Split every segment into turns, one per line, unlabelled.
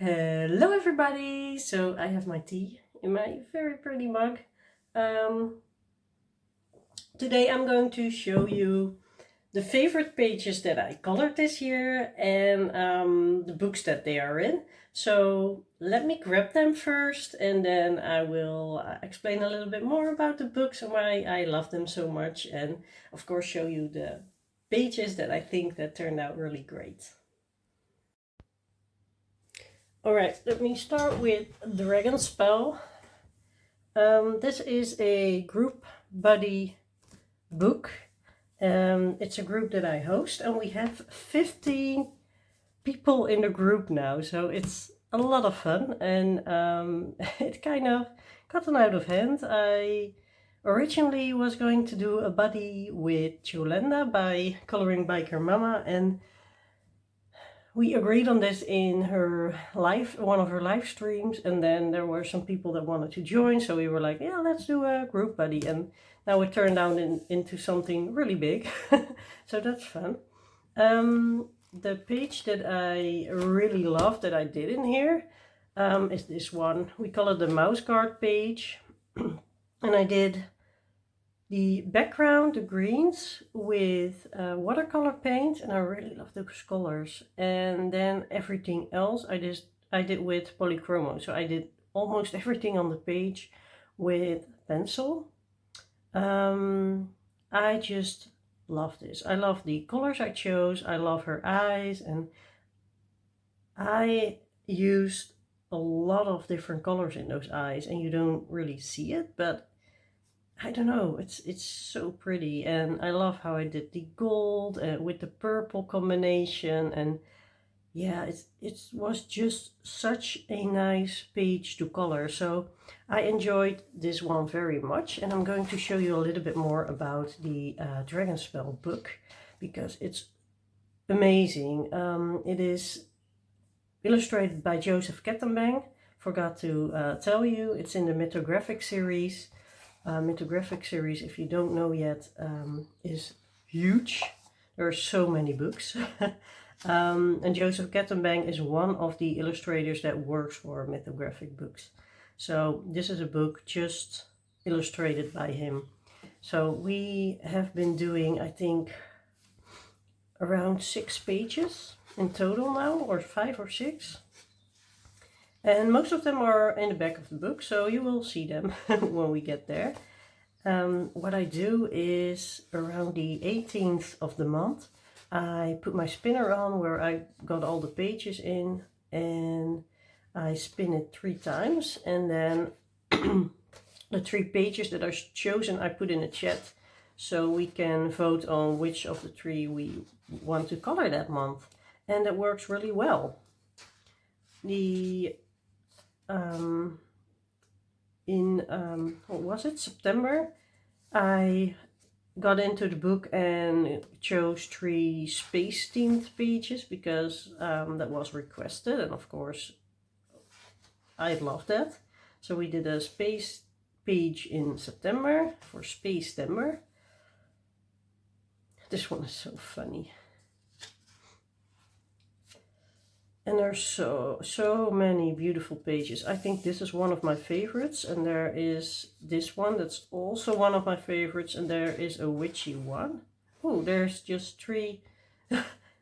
Hello everybody! So I have my tea in my very pretty mug. Um, Today I'm going to show you the favorite pages that I colored this year and the books that they are in. So let me grab them first and then I will explain a little bit more about the books and why I love them so much, and of course show you the pages that I think that turned out really great. Alright, let me start with Dragon Spell. This is a group buddy book. It's a group that I host, and we have 15 people in the group now, so it's a lot of fun, and it kind of gotten out of hand. I originally was going to do a buddy with Cholenda by Coloring Biker Mama, and we agreed on this in one of her live streams, and then there were some people that wanted to join, so we were like, yeah, let's do a group buddy, and now it turned out into something really big. So that's fun. The page that I really love that I did in here is this one. We call it the mouse guard page. And I did the background, the greens, with watercolor paint, and I really love those colors. And then everything else I did with polychromo. So I did almost everything on the page with pencil. I just love this. I love the colors I chose. I love her eyes, and I used a lot of different colors in those eyes, and you don't really see it, but I don't know, it's so pretty, and I love how I did the gold with the purple combination, and yeah, it was just such a nice page to color. So I enjoyed this one very much, and I'm going to show you a little bit more about the Dragon Spell book because it's amazing. It is illustrated by Joseph Kettenbang. Forgot to tell you, it's in the Mythographic series. Mythographic series, if you don't know yet, is huge. There are so many books. And Joseph Kettenbang is one of the illustrators that works for Mythographic books. So this is a book just illustrated by him. So we have been doing, I think, around 6 pages in total now, or 5 or 6. And most of them are in the back of the book, so you will see them when we get there. What I do is around the 18th of the month, I put my spinner on where I got all the pages in, and I spin it 3 times, and then the 3 pages that are chosen I put in a chat so we can vote on which of the 3 we want to color that month, and it works really well. In what was it, September, I got into the book and chose 3 space themed pages because that was requested, and of course I love that. So we did a space page in September for Space September. This one is so funny. And there's so many beautiful pages. I think this is one of my favorites, and there is this one that's also one of my favorites, and there is a witchy one. Oh, there's just 3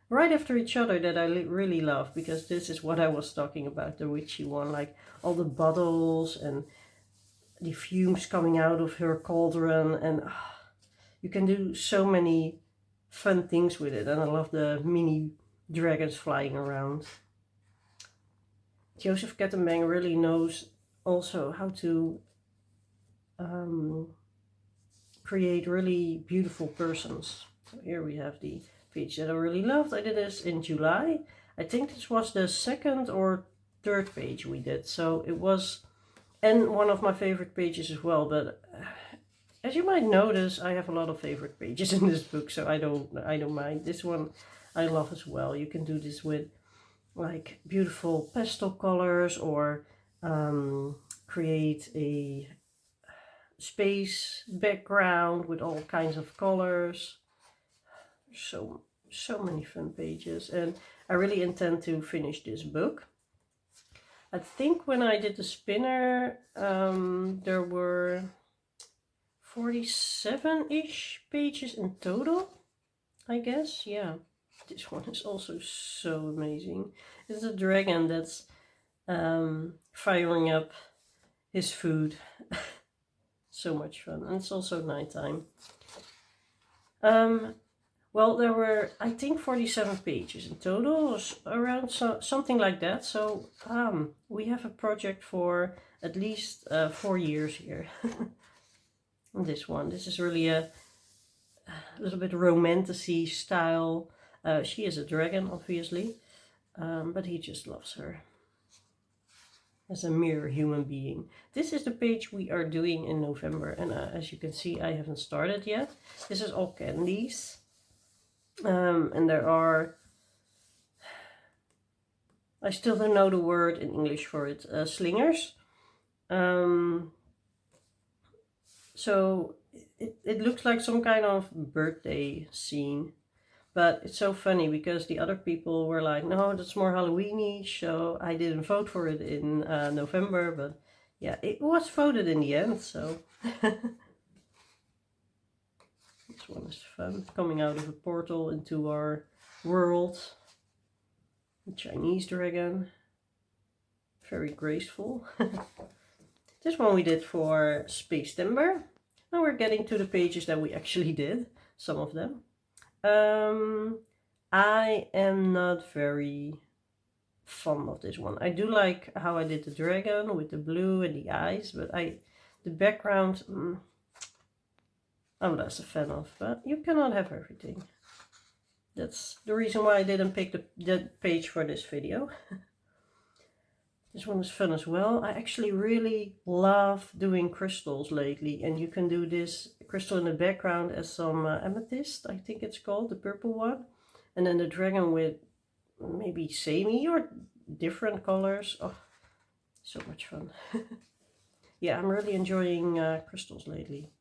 right after each other that I really love, because this is what I was talking about, the witchy one, like all the bottles and the fumes coming out of her cauldron, and you can do so many fun things with it, and I love the mini dragons flying around. Joseph Kettenbang really knows also how to create really beautiful persons. So here we have the page that I really loved. I did this in July. I think this was the 2nd or 3rd page we did. So it was, and one of my favorite pages as well. But as you might notice, I have a lot of favorite pages in this book, so I don't mind. This one I love as well. You can do this with like beautiful pastel colors, or create a space background with all kinds of colors. So many fun pages, and I really intend to finish this book. I think when I did the spinner, there were 47-ish pages in total, I guess. Yeah. This one is also so amazing. It's a dragon that's firing up his food. So much fun. And it's also nighttime. Well, there were, I think, 47 pages in total, or around something like that. So we have a project for at least 4 years here. This one. This is really a little bit romantic-y style. She is a dragon, obviously, but he just loves her as a mere human being. This is the page we are doing in November, and as you can see, I haven't started yet. This is all candies, and there are, I still don't know the word in English for it, slingers. So it looks like some kind of birthday scene. But it's so funny because the other people were like, no, that's more Halloweeny, so I didn't vote for it in November. But yeah, it was voted in the end, so. This one is fun. Coming out of a portal into our world. The Chinese dragon. Very graceful. This one we did for Space Timber. Now we're getting to the pages that we actually did. Some of them. I am not very fond of this one. I do like how I did the dragon with the blue and the eyes, but the background, I'm less a fan of. But you cannot have everything. That's the reason why I didn't pick the page for this video. This one is fun as well. I actually really love doing crystals lately, and you can do this crystal in the background as some amethyst, I think it's called, the purple one. And then the dragon with maybe samey or different colors. Oh, so much fun. Yeah, I'm really enjoying crystals lately.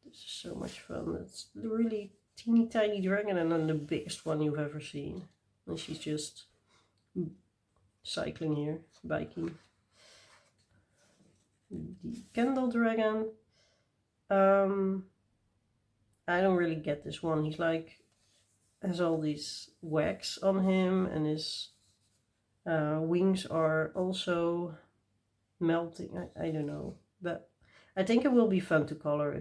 This is so much fun. It's the really teeny tiny dragon and then the biggest one you've ever seen. And she's just cycling here, biking. The candle dragon. I don't really get this one. He's like, has all these wax on him, and his wings are also melting. I don't know, but I think it will be fun to color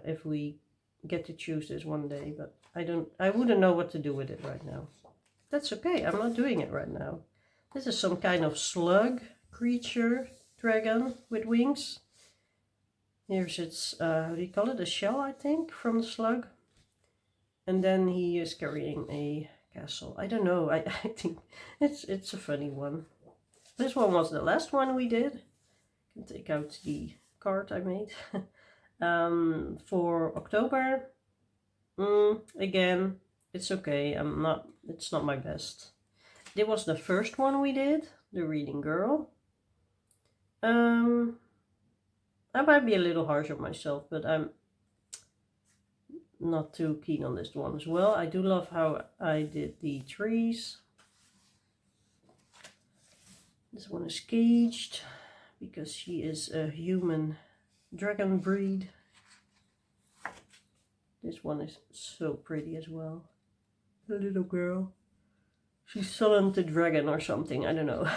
if we get to choose this one day. But I wouldn't know what to do with it right now. That's okay. I'm not doing it right now. This is some kind of slug creature dragon with wings. Here's its, how do you call it? A shell, I think, from the slug. And then he is carrying a castle. I don't know. I think it's a funny one. This one was the last one we did. I can take out the card I made. For October. Again, it's okay. It's not my best. It was the first one we did, the Reading Girl. I might be a little harsh on myself, but I'm not too keen on this one as well. I do love how I did the trees. This one is caged because she is a human dragon breed. This one is so pretty as well. The little girl. She's sullen the dragon or something, I don't know.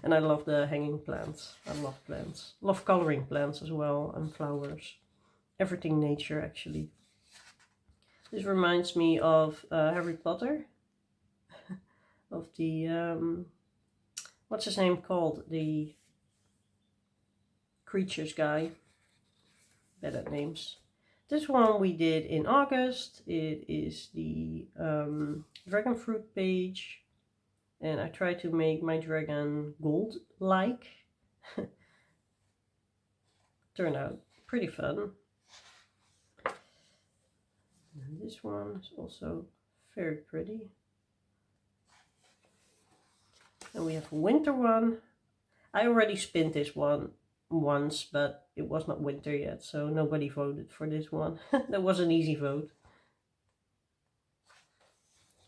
And I love the hanging plants. I love plants. Love coloring plants as well, and flowers. Everything nature, actually. This reminds me of Harry Potter. Of the, what's his name called? The creatures guy. Bad at names. This one we did in August. It is the dragon fruit page. And I tried to make my dragon gold-like. Turned out pretty fun. And this one is also very pretty. And we have a winter one. I already spinned this one once, but it was not winter yet, so nobody voted for this one. That was an easy vote.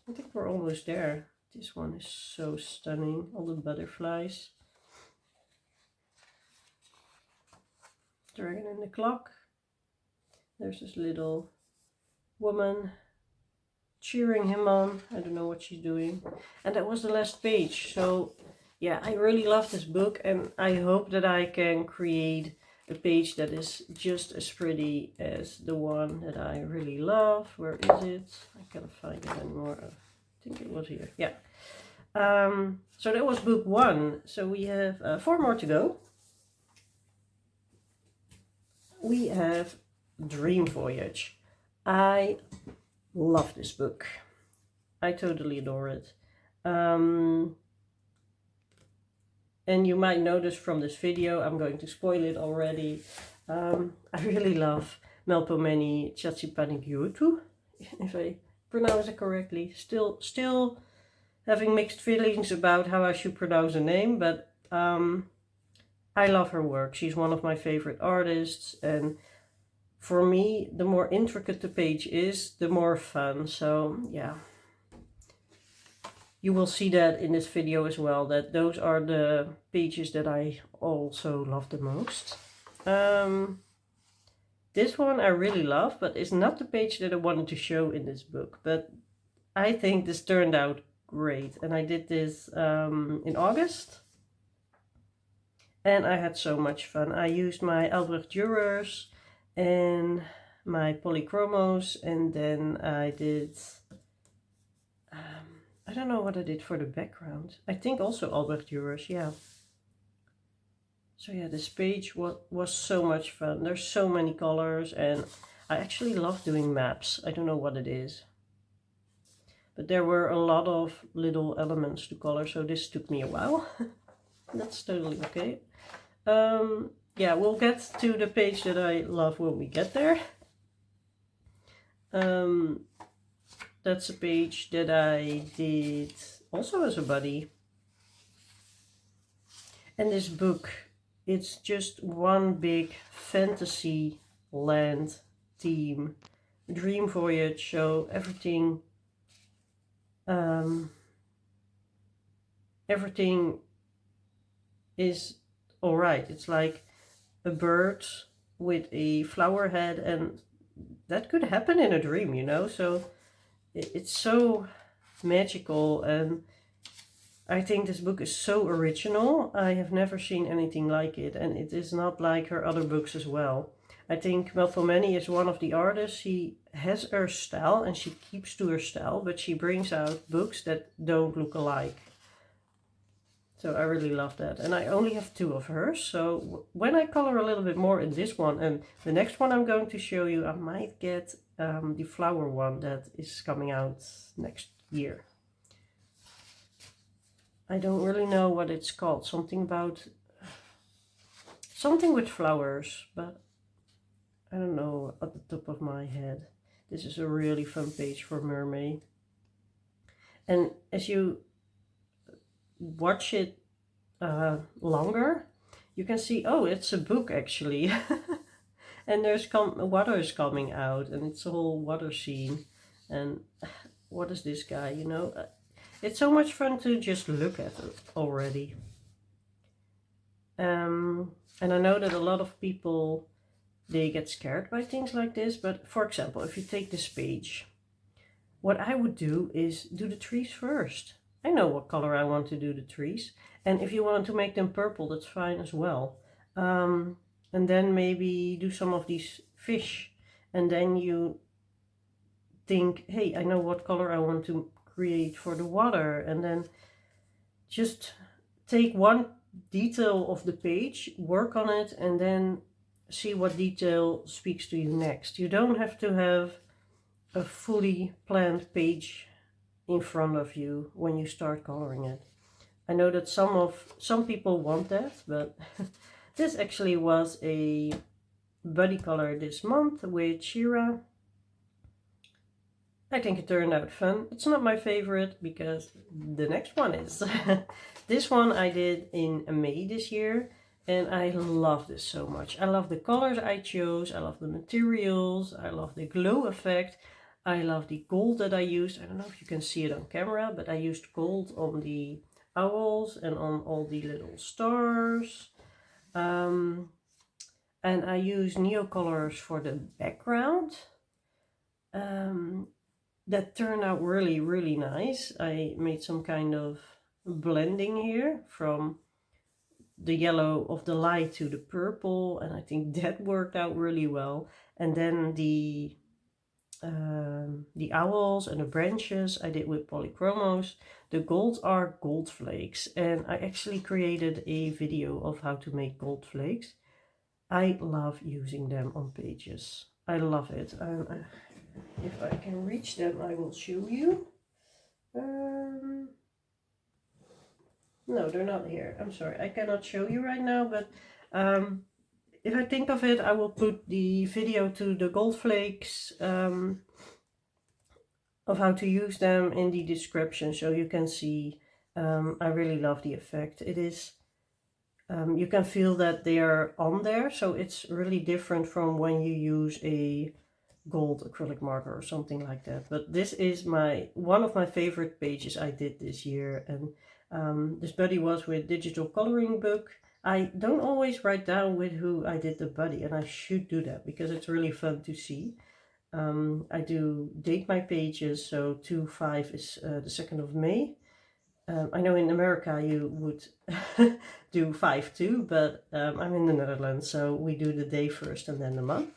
I think we're almost there. This one is so stunning, all the butterflies. Dragon in the clock. There's this little woman cheering him on. I don't know what she's doing. And that was the last page. So yeah, I really love this book, and I hope that I can create a page that is just as pretty as the one that I really love. Where is it? I can't find it anymore. I think it was here. Yeah. So that was book 1. So we have 4 more to go. We have Dream Voyage. I love this book. I totally adore it. And you might notice from this video, I'm going to spoil it already. I really love Melpomene Chatsipanigiotu, if I pronounce it correctly. Still having mixed feelings about how I should pronounce the name, but I love her work. She's one of my favorite artists, and for me, the more intricate the page is, the more fun. So yeah, you will see that in this video as well, that those are the pages that I also love the most. This one I really love, but it's not the page that I wanted to show in this book. But I think this turned out great, and I did this in August. And I had so much fun. I used my Albrecht Dürers and my polychromos, and then I did, I don't know what I did for the background. I think also Albrecht Dürers, yeah. So yeah, this page was so much fun. There's so many colors, and I actually love doing maps. I don't know what it is. But there were a lot of little elements to color, so this took me a while. That's totally okay. Yeah, we'll get to the page that I love when we get there. That's a page that I did also as a buddy. And this book, it's just one big fantasy land theme, Dream Voyage, so everything is all right. It's like a bird with a flower head, and that could happen in a dream, you know. So it's so magical, and I think this book is so original. I have never seen anything like it, and it is not like her other books as well. I think Melpomene is one of the artists. She has her style and she keeps to her style, but she brings out books that don't look alike. So I really love that. And I only have 2 of hers. So when I color a little bit more in this one and the next one I'm going to show you, I might get the flower one that is coming out next year. I don't really know what it's called. Something with flowers, but I don't know at the top of my head. This is a really fun page for Mermaid. And as you watch it longer, you can see, oh, it's a book actually. And there's water is coming out, and it's a whole water scene. And what is this guy, you know? It's so much fun to just look at it already. And I know that a lot of people, they get scared by things like this, but for example, if you take this page, what I would do is do the trees first. I know what color I want to do the trees, and if you want to make them purple, that's fine as well. And then maybe do some of these fish, and then you think, hey, I know what color I want to create for the water, and then just take one detail of the page, work on it, and then see what detail speaks to you next. You don't have to have a fully planned page in front of you when you start coloring it. I know that some people want that, but this actually was a buddy color this month with Shira. I think it turned out fun. It's not my favorite because the next one is. This one I did in May this year, and I love this so much. I love the colors I chose, I love the materials, I love the glow effect. I love the gold that I used. I don't know if you can see it on camera, but I used gold on the owls and on all the little stars. And I use neocolors for the background. That turned out really, really nice. I made some kind of blending here from the yellow of the light to the purple, and I think that worked out really well. And then the owls and the branches I did with polychromos. The golds are gold flakes, and I actually created a video of how to make gold flakes. I love using them on pages. I love it. If I can reach them, I will show you. No, they're not here. I'm sorry, I cannot show you right now, but if I think of it, I will put the video to the gold flakes of how to use them in the description, so you can see. I really love the effect. It is, you can feel that they are on there, so it's really different from when you use a gold acrylic marker or something like that. But this is one of my favorite pages I did this year, and this buddy was with digital coloring book. I don't always write down with who I did the buddy, and I should do that because it's really fun to see. I do date my pages, so 2/5 is the 2nd of May. I know in America you would do 5/2, but I'm in the Netherlands, so we do the day first and then the month.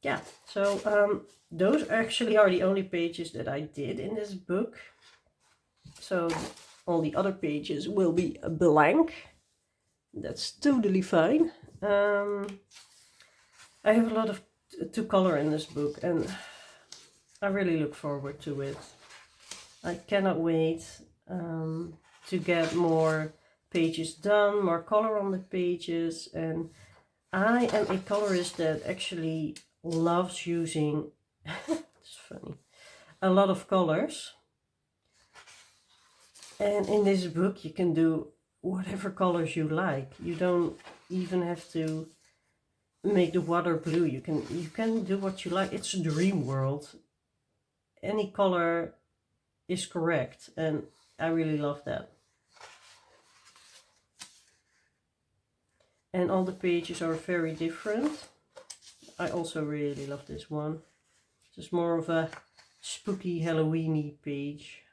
Yeah, so those actually are the only pages that I did in this book. So all the other pages will be blank. That's totally fine. I have a lot to color in this book, and I really look forward to it. I cannot wait to get more pages done, more color on the pages, and I am a colorist that actually loves using, it's funny, a lot of colors. And in this book you can do whatever colors you like. You don't even have to make the water blue. You can do what you like. It's a dream world. Any color is correct, and I really love that. And all the pages are very different. I also really love this one. It's more of a spooky Halloweeny page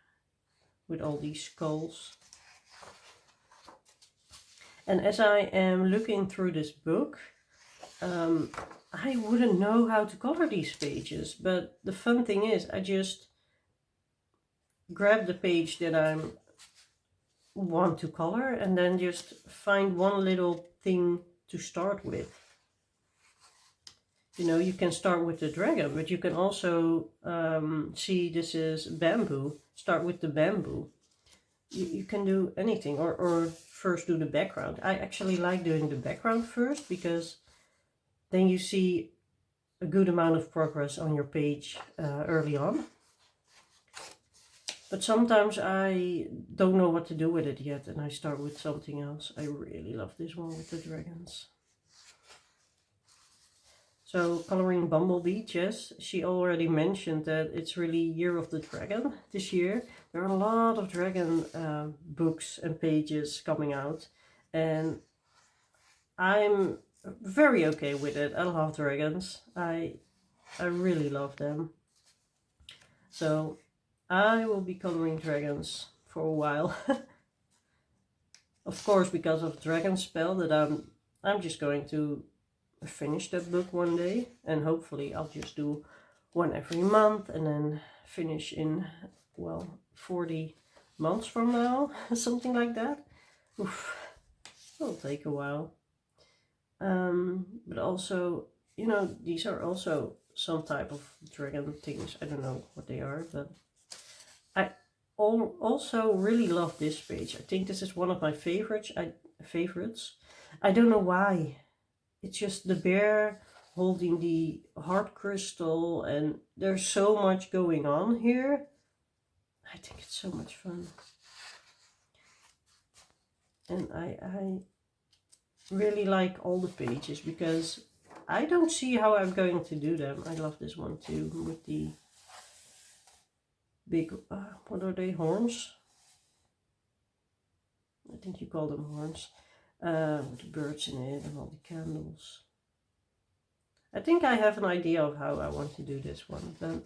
with all these skulls. And as I am looking through this book, I wouldn't know how to color these pages, but the fun thing is I just grab the page that I want to color and then just find one little thing to start with. You know, you can start with the dragon, but you can also see this is bamboo. Start with the bamboo. You can do anything, or first do the background. I actually like doing the background first because then you see a good amount of progress on your page early on. But sometimes I don't know what to do with it yet, and I start with something else. I really love this one with the dragons. So coloring Bumblebee, Jess, she already mentioned that it's really Year of the Dragon this year. There are a lot of dragon books and pages coming out, and I'm very okay with it. I love dragons. I really love them. So I will be coloring dragons for a while. Of course, because of Dragon Spell, that I'm just going to finish that book one day, and hopefully I'll just do one every month and then finish in, well, 40 months from now, something like that. Oof, it'll take a while. But also, you know, these are also some type of dragon things. I don't know what they are, but I also really love this page. I think this is one of my favorites. I don't know why. It's just the bear holding the heart crystal, and there's so much going on here. I think it's so much fun. And I really like all the pages because I don't see how I'm going to do them. I love this one too with the big, what are they, horns? I think you call them horns. With the birds in it and all the candles. I think I have an idea of how I want to do this one, but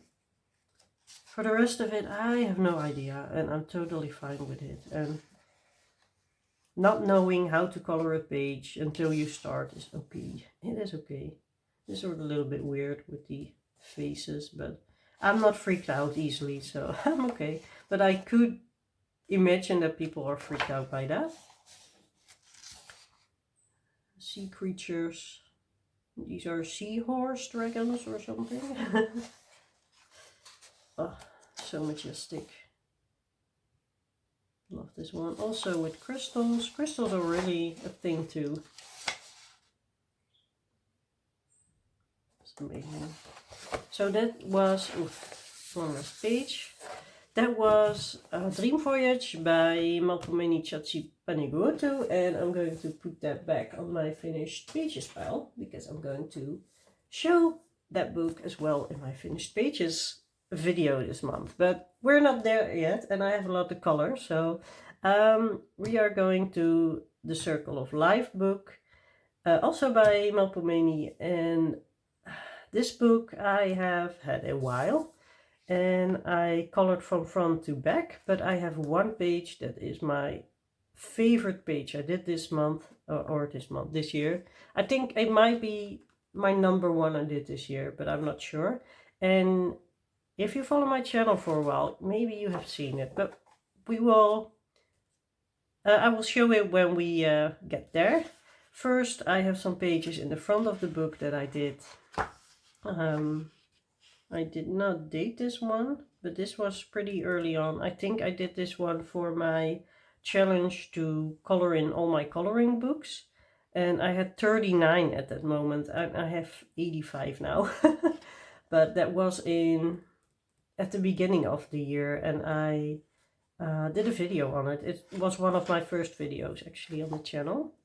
for the rest of it, I have no idea, and I'm totally fine with it. And not knowing how to color a page until you start is okay. It is okay. This is a little bit weird with the faces, but I'm not freaked out easily, so I'm okay. But I could imagine that people are freaked out by that. Sea creatures. These are seahorse dragons or something. Oh, so majestic. Love this one. Also with crystals. Crystals are really a thing too. It's amazing. So that was, one last page. That was Dream Voyage by Malcolmeni Chachipanegoto, and I'm going to put that back on my finished pages pile because I'm going to show that book as well in my finished pages video this month. But we're not there yet, and I have a lot of color, so we are going to the Circle of Life book, also by Malcolmeni, and this book I have had a while. And I colored from front to back, but I have one page that is my favorite page I did this month, or this year. I think it might be my number one I did this year, but I'm not sure. And if you follow my channel for a while, maybe you have seen it, but we will, I will show it when we get there. First, I have some pages in the front of the book that I did. I did not date this one, but this was pretty early on. I think I did this one for my challenge to color in all my coloring books. And I had 39 at that moment. I have 85 now. But that was at the beginning of the year, and I did a video on it. It was one of my first videos actually on the channel.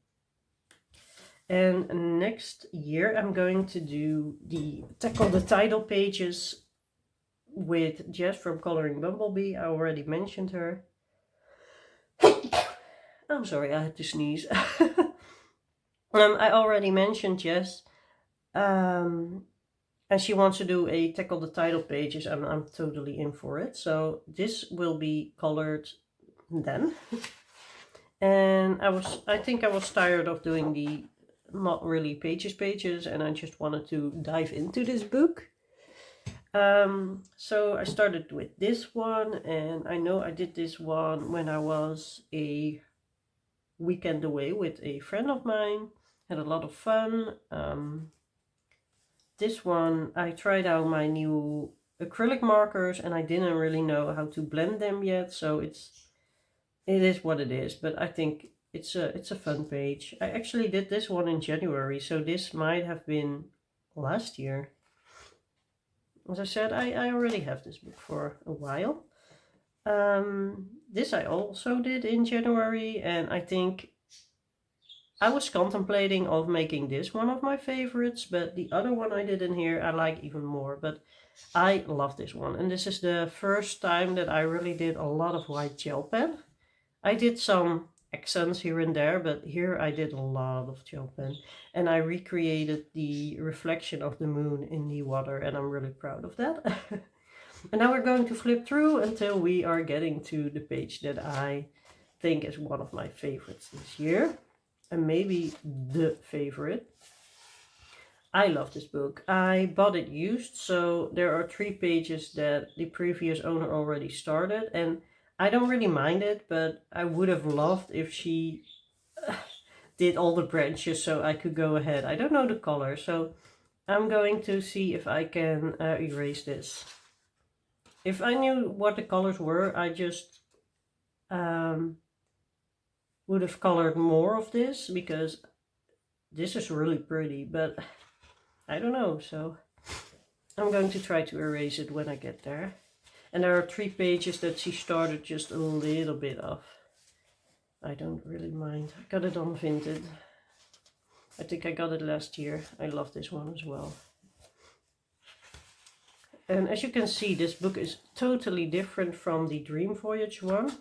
And next year I'm going to tackle the title pages with Jess from Coloring Bumblebee. I already mentioned her. I'm sorry, I had to sneeze. I already mentioned Jess. And she wants to do a tackle the title pages, and I'm totally in for it. So this will be colored then. And I think I was tired of doing the not really pages, and I just wanted to dive into this book. So I started with this one, and I know I did this one when I was a weekend away with a friend of mine. Had a lot of fun. This one, I tried out my new acrylic markers, and I didn't really know how to blend them yet, so it is what it is, but I think it's a fun page. I actually did this one in January, so this might have been last year. As I said, I already have this book for a while. This I also did in January, and I think I was contemplating of making this one of my favorites, but the other one I did in here I like even more. But I love this one, and this is the first time that I really did a lot of white gel pen. I did some accents here and there, but here I did a lot of gel pen, and I recreated the reflection of the moon in the water, and I'm really proud of that. And now we're going to flip through until we are getting to the page that I think is one of my favorites this year, and maybe the favorite. I love this book. I bought it used, so there are 3 pages that the previous owner already started, and I don't really mind it, but I would have loved if she did all the branches so I could go ahead. I don't know the color, so I'm going to see if I can erase this. If I knew what the colors were, I just would have colored more of this, because this is really pretty, but I don't know, so I'm going to try to erase it when I get there. And there are 3 pages that she started just a little bit of. I don't really mind. I got it on Vinted. I think I got it last year. I love this one as well. And as you can see, this book is totally different from the Dream Voyage one.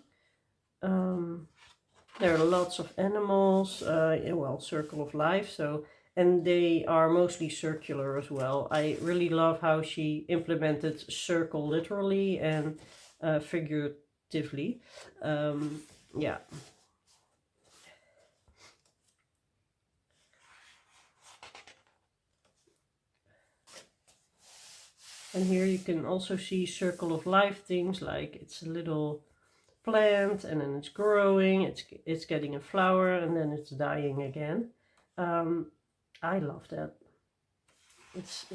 There are lots of animals, well, Circle of Life, so, and they are mostly circular as well. I really love how she implemented circle literally and figuratively. Yeah. And here you can also see Circle of Life things, like it's a little plant and then it's growing, it's getting a flower and then it's dying again. I love that. It's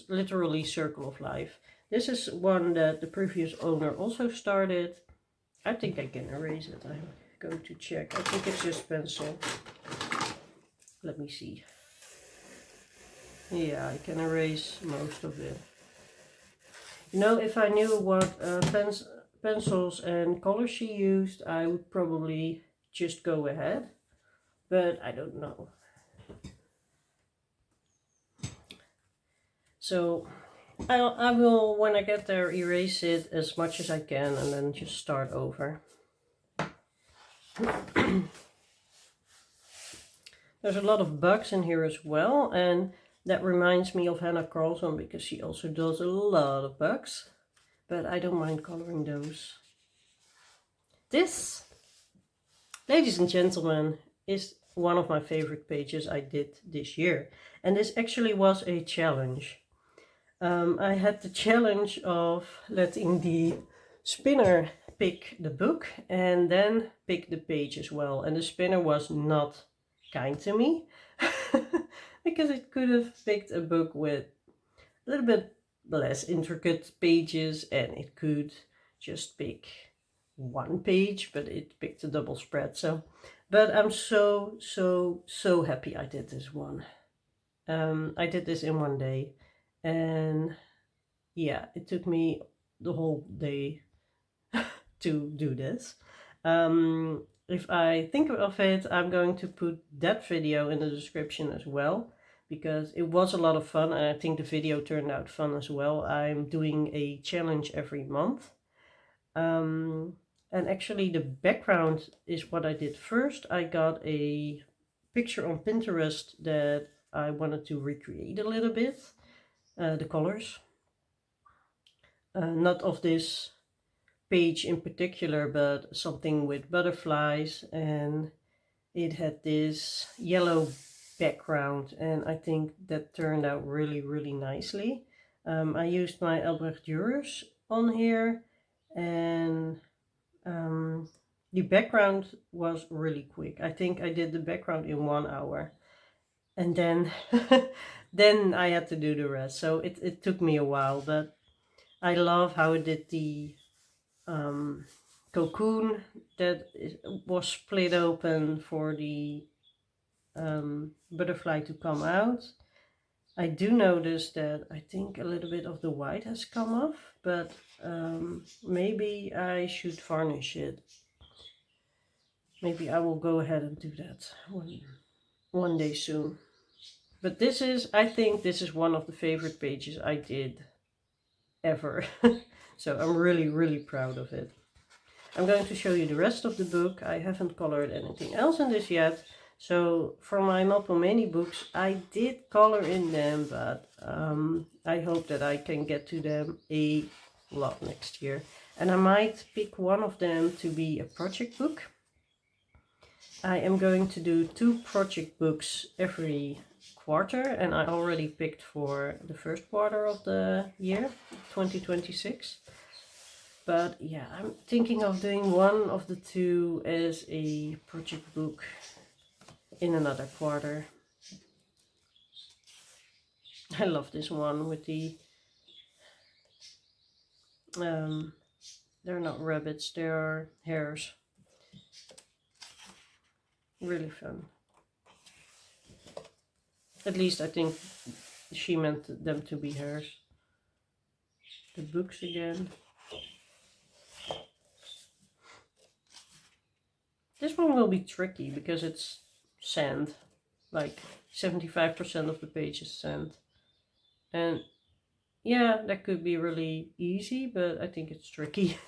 literally Circle of Life. This is one that the previous owner also started. I think I can erase it. I'm going to check. I think it's just pencil. Let me see. Yeah, I can erase most of it. You know, if I knew what pencils and colors she used, I would probably just go ahead. But I don't know. So I will, when I get there, erase it as much as I can and then just start over. There's a lot of bugs in here as well, and that reminds me of Hannah Carlson because she also does a lot of bugs, but I don't mind coloring those. This, ladies and gentlemen, is one of my favorite pages I did this year, and this actually was a challenge. I had the challenge of letting the spinner pick the book and then pick the page as well, and the spinner was not kind to me because it could have picked a book with a little bit less intricate pages and it could just pick one page, but it picked a double spread. So, but I'm so happy I did this one. I did this in one day, and yeah, it took me the whole day to do this. If I think of it, I'm going to put that video in the description as well, because it was a lot of fun and I think the video turned out fun as well. I'm doing a challenge every month. And actually the background is what I did first. I got a picture on Pinterest that I wanted to recreate a little bit, the colors. Not of this page in particular, but something with butterflies, and it had this yellow background, and I think that turned out really nicely. I used my Albrecht Dürer on here, and the background was really quick. I think I did the background in 1 hour, and then then I had to do the rest, so it took me a while, but I love how it did the cocoon that was split open for the butterfly to come out. I do notice that I think a little bit of the white has come off, but maybe I should varnish it. Maybe I will go ahead and do that one day soon. But this is, I think this is one of the favorite pages I did ever. So I'm really proud of it. I'm going to show you the rest of the book. I haven't colored anything else in this yet. So for my Melpomene books, I did color in them, but I hope that I can get to them a lot next year. And I might pick one of them to be a project book. I am going to do 2 project books every quarter, and I already picked for the first quarter of the year, 2026. But yeah, I'm thinking of doing one of the 2 as a project book in another quarter. I love this one with the, they're not rabbits, they are hares. Really fun. At least I think she meant them to be hares. The books again. This one will be tricky because it's sand. Like 75% of the page is sand. And Yeah, that could be really easy, but I think it's tricky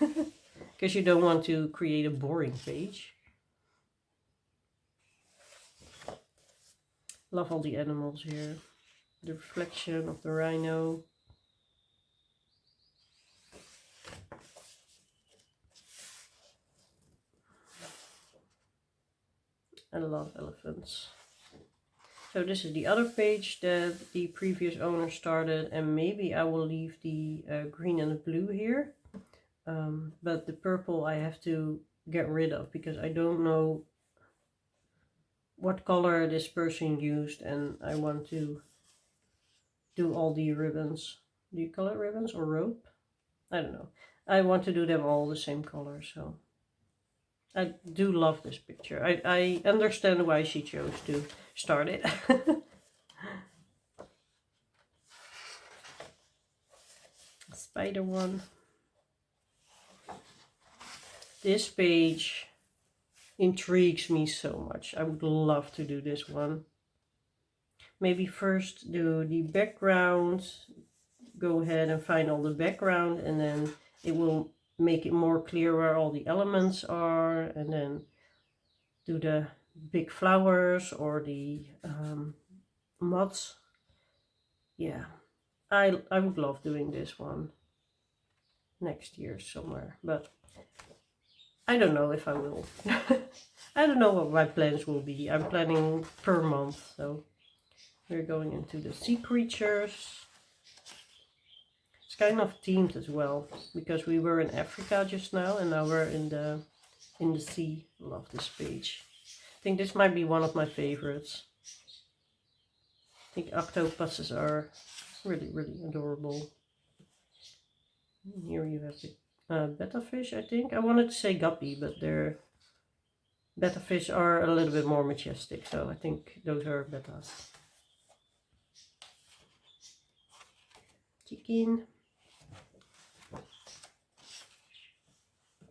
because you don't want to create a boring page. Love all the animals here. The reflection of the rhino. I love elephants. So this is the other page that the previous owner started, and maybe I will leave the green and the blue here. But the purple I have to get rid of because I don't know what color this person used, and I want to do all the ribbons. Do you call it ribbons or rope? I don't know. I want to do them all the same color, so I do love this picture. I understand why she chose to start it. Spider one. This page intrigues me so much. I would love to do this one. Maybe first do the background, go ahead and find all the background, and then it will make it more clear where all the elements are, and then do the big flowers or the moths. Yeah, I would love doing this one next year somewhere, but I don't know if I will. I don't know what my plans will be. I'm planning per month, so we're going into the sea creatures. It's kind of themed as well because we were in Africa just now, and now we're in the sea. Love this page. I think this might be one of my favorites. I think octopuses are really, really adorable. Here you have the betta fish, I think. I wanted to say guppy, but their betta fish are a little bit more majestic, so I think those are bettas. Chicken.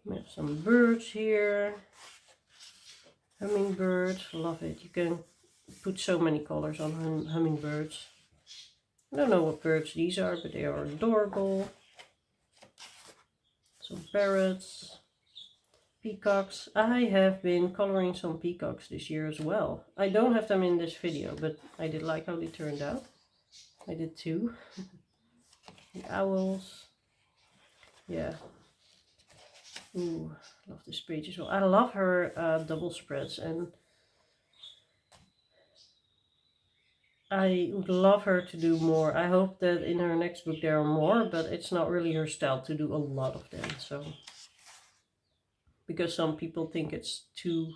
We have some birds here. Hummingbird, love it. You can put so many colors on hummingbirds. I don't know what birds these are, but they are adorable. Some parrots, peacocks. I have been coloring some peacocks this year as well. I don't have them in this video, but I did like how they turned out. I did too. The owls. Yeah. Ooh, love this page as well. I love her double spreads, and I would love her to do more. I hope that in her next book there are more, but it's not really her style to do a lot of them. So, because some people think it's too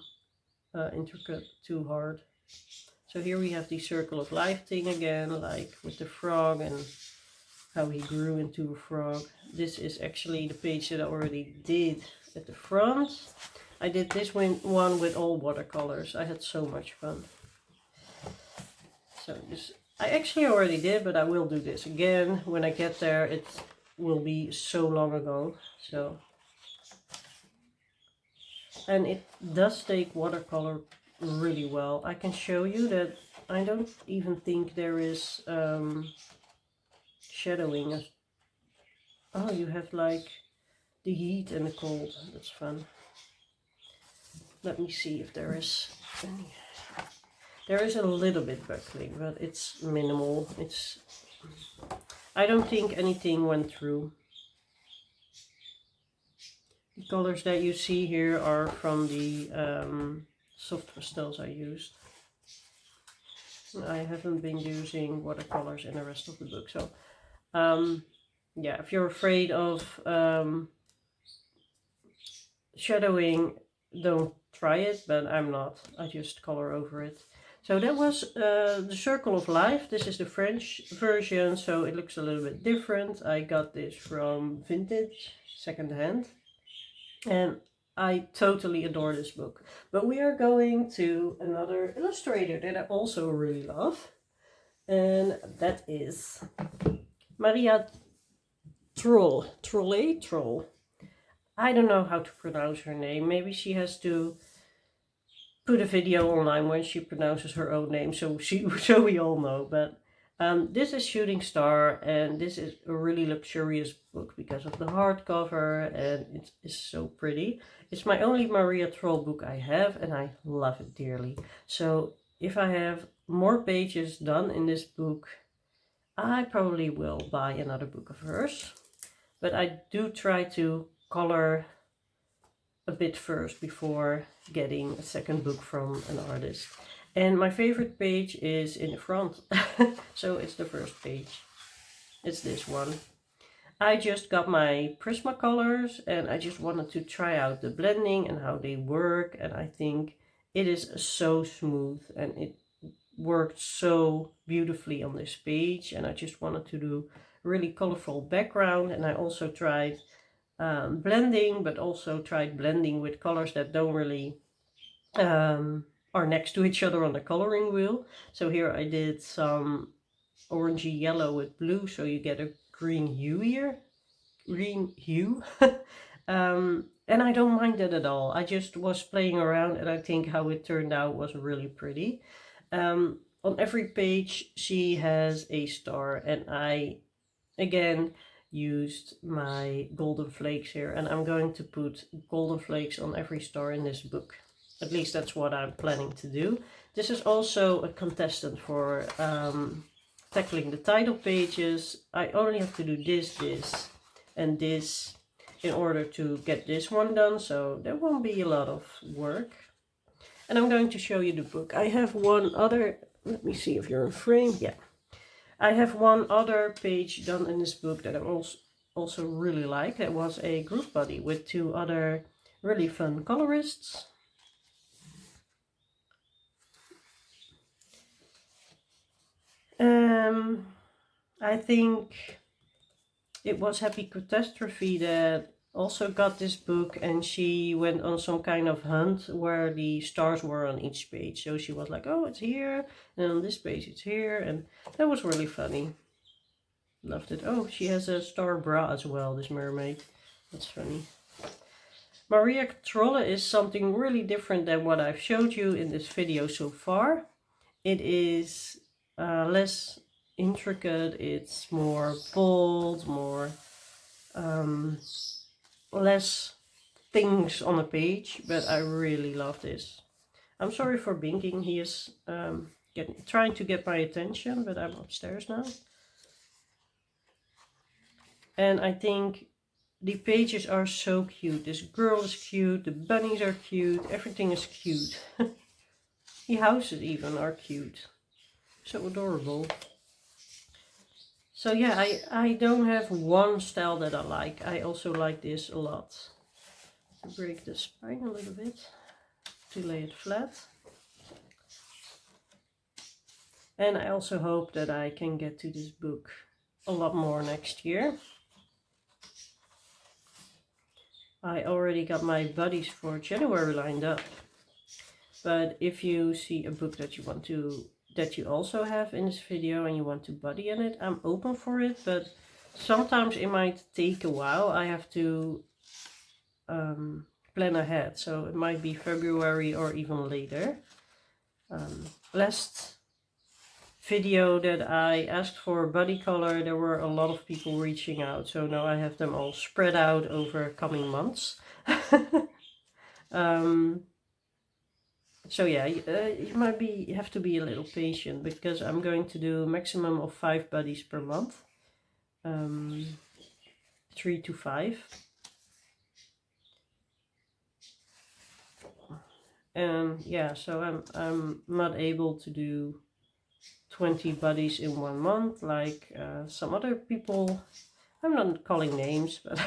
intricate, too hard. So here we have the circle of life thing again, like with the frog and how he grew into a frog. This is actually the page that I already did at the front. I did this one with all watercolors. I had so much fun. So this, I actually already did, but I will do this again. When I get there, it will be so long ago. So, and it does take watercolor really well. I can show you that I don't even think there is shadowing. Oh, you have like the heat and the cold. That's fun. Let me see if there is any. There is a little bit buckling, but it's minimal. I don't think anything went through. The colors that you see here are from the soft pastels I used. I haven't been using watercolors in the rest of the book, so yeah, if you're afraid of shadowing, don't try it, but I'm not. I just color over it. So that was the Circle of Life. This is the French version, so it looks a little bit different. I got this from Vintage, secondhand, and I totally adore this book. But we are going to another illustrator that I also really love, and that is Maria Troll. I don't know how to pronounce her name. Maybe she has to put a video online when she pronounces her own name, so we all know. But This is Shooting Star, and this is a really luxurious book because of the hardcover, and it is so pretty. It's my only Maria Troll book I have, and I love it dearly. So if I have more pages done in this book, I probably will buy another book of hers. But I do try to color a bit first before getting a second book from an artist. And my favorite page is in the front. So it's the first page. It's this one. I just got my Prismacolors and I just wanted to try out the blending and how they work. And I think it is so smooth and it worked so beautifully on this page. And I just wanted to do a really colorful background. And I also tried blending, but also tried blending with colors that don't really are next to each other on the coloring wheel. So here I did some orangey yellow with blue, so you get a green hue here. Green hue. And I don't mind that at all. I just was playing around and I think how it turned out was really pretty. On every page she has a star, and I again used my golden flakes here, and I'm going to put golden flakes on every star in this book. At least that's what I'm planning to do. This is also a contestant for tackling the title pages. I only have to do this, this, and this in order to get this one done, so there won't be a lot of work. And I'm going to show you the book. I have one other, let me see if you're in frame, yeah. I have one other page done in this book that I also really like. That was a group buddy with two other really fun colorists. I think it was Happy Catastrophe that also got this book, and she went on some kind of hunt where the stars were on each page. So she was like, oh, it's here, and on this page it's here, and that was really funny. Loved it. Oh, she has a star bra as well, this mermaid. That's funny. Maria Trolle is something really different than what I've showed you in this video so far. It is less intricate, it's more bold, more less things on a page, but I really love this. I'm sorry for Binking, he is trying to get my attention, but I'm upstairs now. And I think the pages are so cute. This girl is cute, the bunnies are cute, everything is cute. The houses even are cute. So adorable. So yeah, I don't have one style that I like. I also like this a lot. Break the spine a little bit to lay it flat. And I also hope that I can get to this book a lot more next year. I already got my buddies for January lined up. But if you see a book that you also have in this video and you want to buddy in it, I'm open for it, but sometimes it might take a while. I have to plan ahead, so it might be February or even later. Last video that I asked for buddy color, there were a lot of people reaching out, so now I have them all spread out over coming months. So yeah, you have to be a little patient, because I'm going to do a maximum of 5 buddies per month. 3 to 5. And yeah, so I'm not able to do 20 buddies in 1 month like some other people. I'm not calling names, but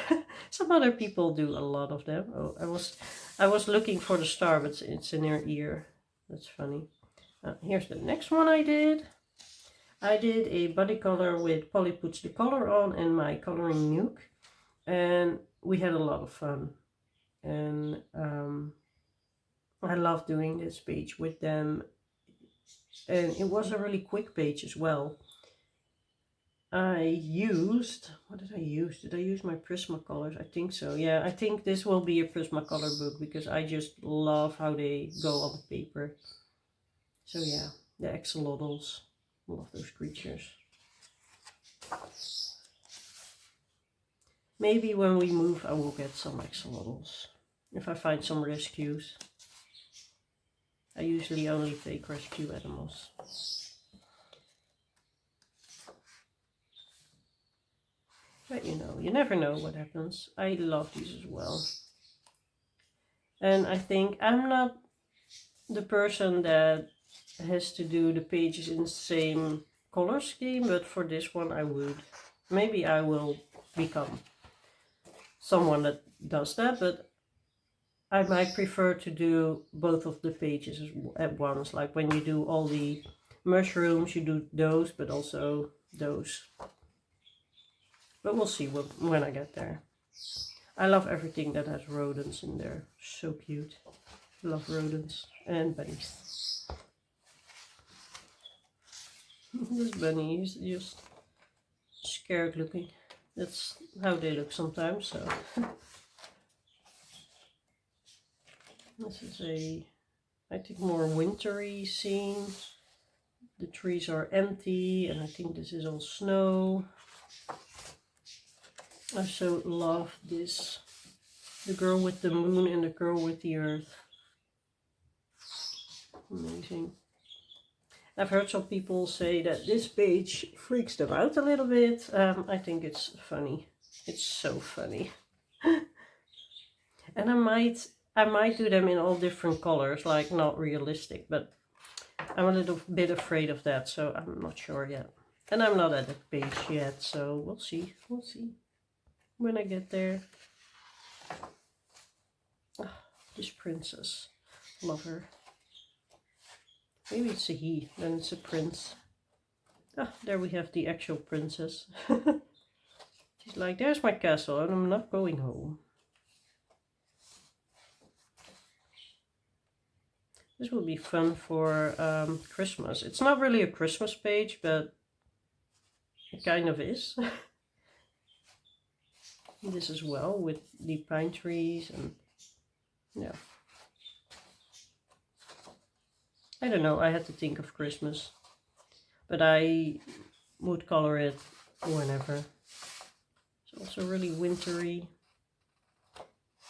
some other people do a lot of them. Oh, I was looking for the star, but it's in her ear. That's funny. Here's the next one I did. I did a buddy color with Polly Puts the Color On and my coloring nuke. And we had a lot of fun. And I love doing this page with them. And it was a really quick page as well. I used, what did I use? Did I use my Prismacolors? I think so. Yeah, I think this will be a Prismacolor book because I just love how they go on paper. So yeah, the axolotls. Love those creatures. Maybe when we move I will get some axolotls. If I find some rescues. I usually only take rescue animals. But you know, you never know what happens. I love these as well. And I think I'm not the person that has to do the pages in the same color scheme, but for this one I would. Maybe I will become someone that does that, but I might prefer to do both of the pages at once. Like when you do all the mushrooms, you do those, but also those. But we'll see when I get there. I love everything that has rodents in there. So cute. Love rodents and bunnies. This bunny is just scared looking. That's how they look sometimes, so. This is a, I think, more wintry scene. The trees are empty and I think this is all snow. I so love this. The girl with the moon and the girl with the earth. Amazing. I've heard some people say that this page freaks them out a little bit. I think it's funny. It's so funny. And I might do them in all different colors, like not realistic, but I'm a little bit afraid of that, so I'm not sure yet. And I'm not at the page yet, so we'll see. We'll see when I get there. Oh, this princess. Love her. Maybe it's a he, then it's a prince. Ah, there we have the actual princess. She's like, there's my castle and I'm not going home. This will be fun for Christmas. It's not really a Christmas page, but it kind of is. This as well, with the pine trees and yeah. I don't know, I had to think of Christmas. But I would color it whenever. It's also really wintry.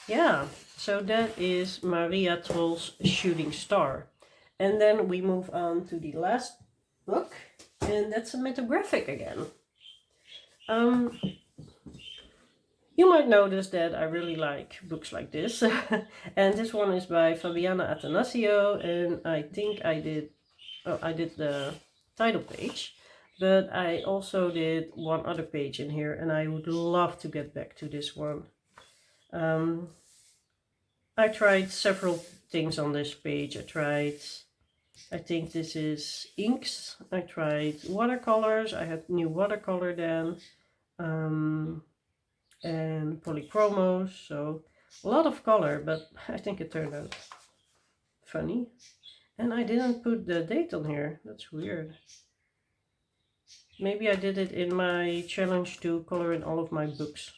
Yeah, so that is Maria Troll's Shooting Star. And then we move on to the last book, and that's a mythographic again. You might notice that I really like books like this. And this one is by Fabiana Attanasio, and I think I did the title page, but I also did one other page in here, and I would love to get back to this one. I tried several things on this page. I think this is inks. I tried watercolors. I had new watercolor then. And polychromos, so a lot of color, but I think it turned out funny. And I didn't put the date on here. That's weird. Maybe I did it in my challenge to color in all of my books,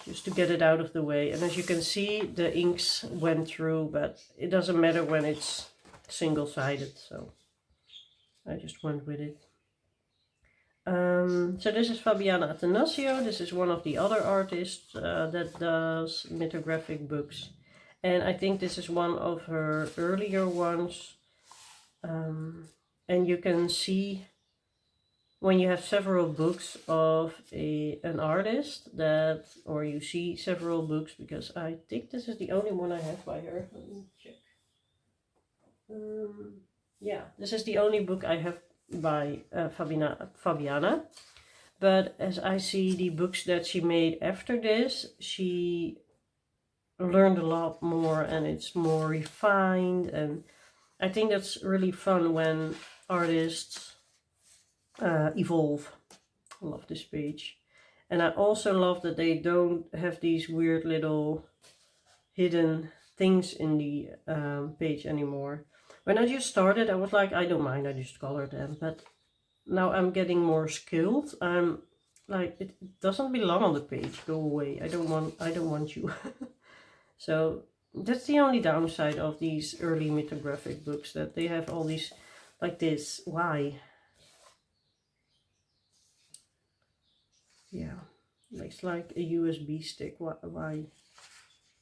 just to get it out of the way. And as you can see, the inks went through, but it doesn't matter when it's single-sided, so I just went with it. So this is Fabiana Attanasio. This is one of the other artists that does mythographic books. And I think this is one of her earlier ones. And you can see when you have several books of an artist that, or you see several books, because I think this is the only one I have by her. Let me check. Yeah, this is the only book I have by Fabiana, but as I see the books that she made after this, she learned a lot more and it's more refined, and I think that's really fun when artists evolve. I love this page. And I also love that they don't have these weird little hidden things in the page anymore. When I just started, I was like, I don't mind, I just color them. But now I'm getting more skilled. I'm like, it doesn't belong on the page. Go away. I don't want you. So that's the only downside of these early mythographic books, that they have all these like this. Why? Yeah, it's like a USB stick. Why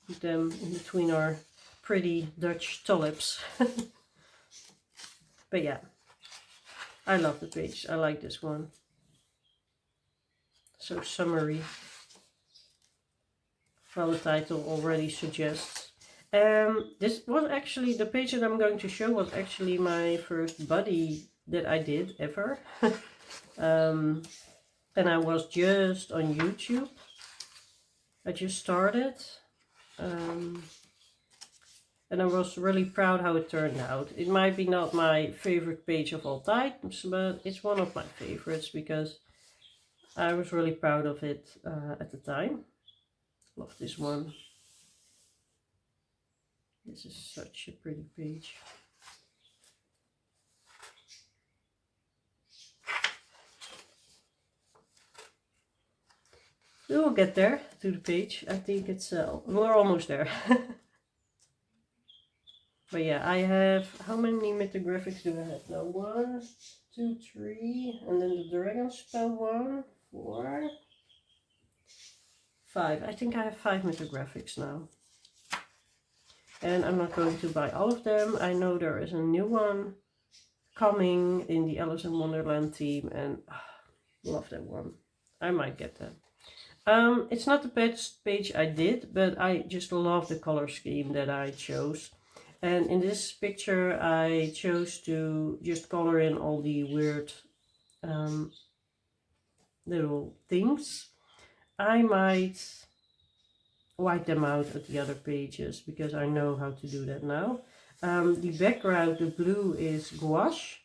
put them in between our pretty Dutch tulips? But yeah, I love the page. I like this one. So summery. Well, the title already suggests. This was actually, the page that I'm going to show was actually my first buddy that I did ever. And I was just on YouTube. I just started. And I was really proud how it turned out. It might be not my favorite page of all times, but it's one of my favorites because I was really proud of it at the time. Love this one. This is such a pretty page. We will get there to the page. I think it's we're almost there. But yeah, I have, how many mythographics do I have now? 1, 2, 3, and then the dragon spell 1, 4, 5. I think I have 5 mythographics now. And I'm not going to buy all of them. I know there is a new one coming in the Alice in Wonderland theme, and love that one. I might get that. It's not the best page I did, but I just love the color scheme that I chose. And in this picture, I chose to just color in all the weird little things. I might wipe them out at the other pages because I know how to do that now. The background, the blue, is gouache.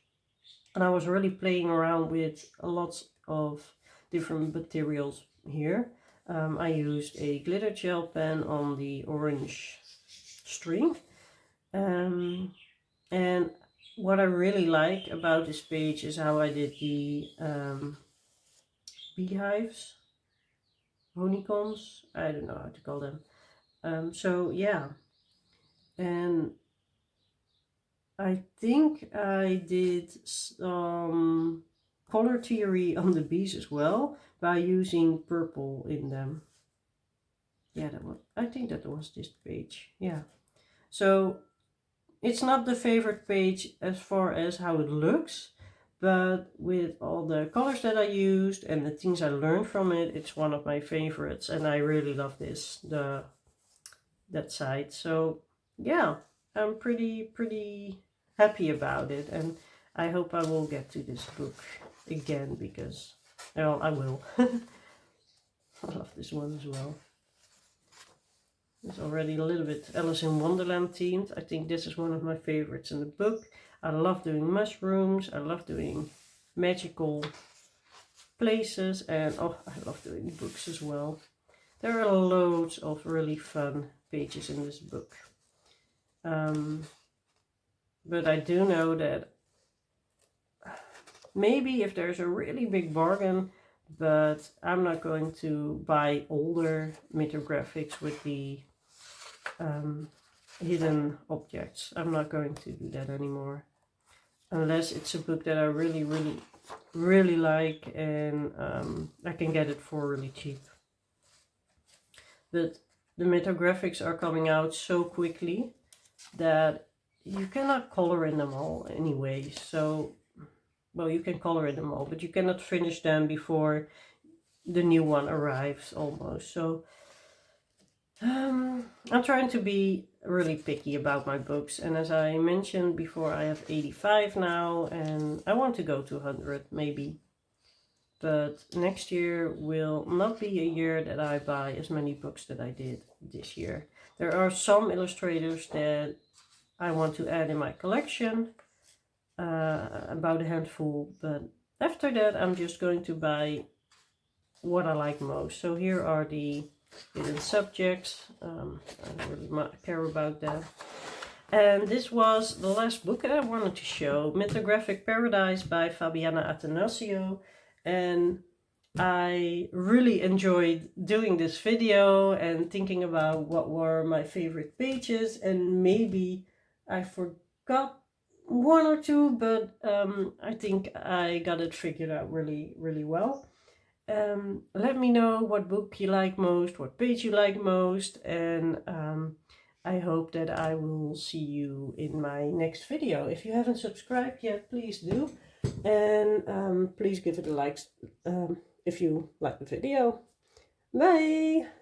And I was really playing around with lots of different materials here. I used a glitter gel pen on the orange string. And what I really like about this page is how I did the beehives, honeycombs, I don't know how to call them. So yeah, and I think I did some color theory on the bees as well by using purple in them. Yeah, that was, I think that was this page. Yeah, so it's not the favorite page as far as how it looks, but with all the colors that I used and the things I learned from it, it's one of my favorites, and I really love this, that side. So yeah, I'm pretty happy about it, and I hope I will get to this book again because, well, I will. I love this one as well. It's already a little bit Alice in Wonderland themed. I think this is one of my favorites in the book. I love doing mushrooms. I love doing magical places. And oh, I love doing books as well. There are loads of really fun pages in this book. But I do know that maybe if there's a really big bargain, but I'm not going to buy older mythographics with the hidden objects. I'm not going to do that anymore unless it's a book that I really like and I can get it for really cheap. But the mythographics are coming out so quickly that you cannot color in them all anyway. So, well, you can color in them all, but you cannot finish them before the new one arrives almost. So I'm trying to be really picky about my books, and as I mentioned before, I have 85 now and I want to go to 100 maybe, but next year will not be a year that I buy as many books that I did this year. There are some illustrators that I want to add in my collection, about a handful, but after that I'm just going to buy what I like most. So here are the hidden subjects. I don't really care about that. And this was the last book that I wanted to show, Mythographic Paradise by Fabiana Attanasio. And I really enjoyed doing this video and thinking about what were my favorite pages, and maybe I forgot one or two, but I think I got it figured out really well. Let me know what book you like most, what page you like most, and I hope that I will see you in my next video. If you haven't subscribed yet, please do. And please give it a like if you like the video. Bye!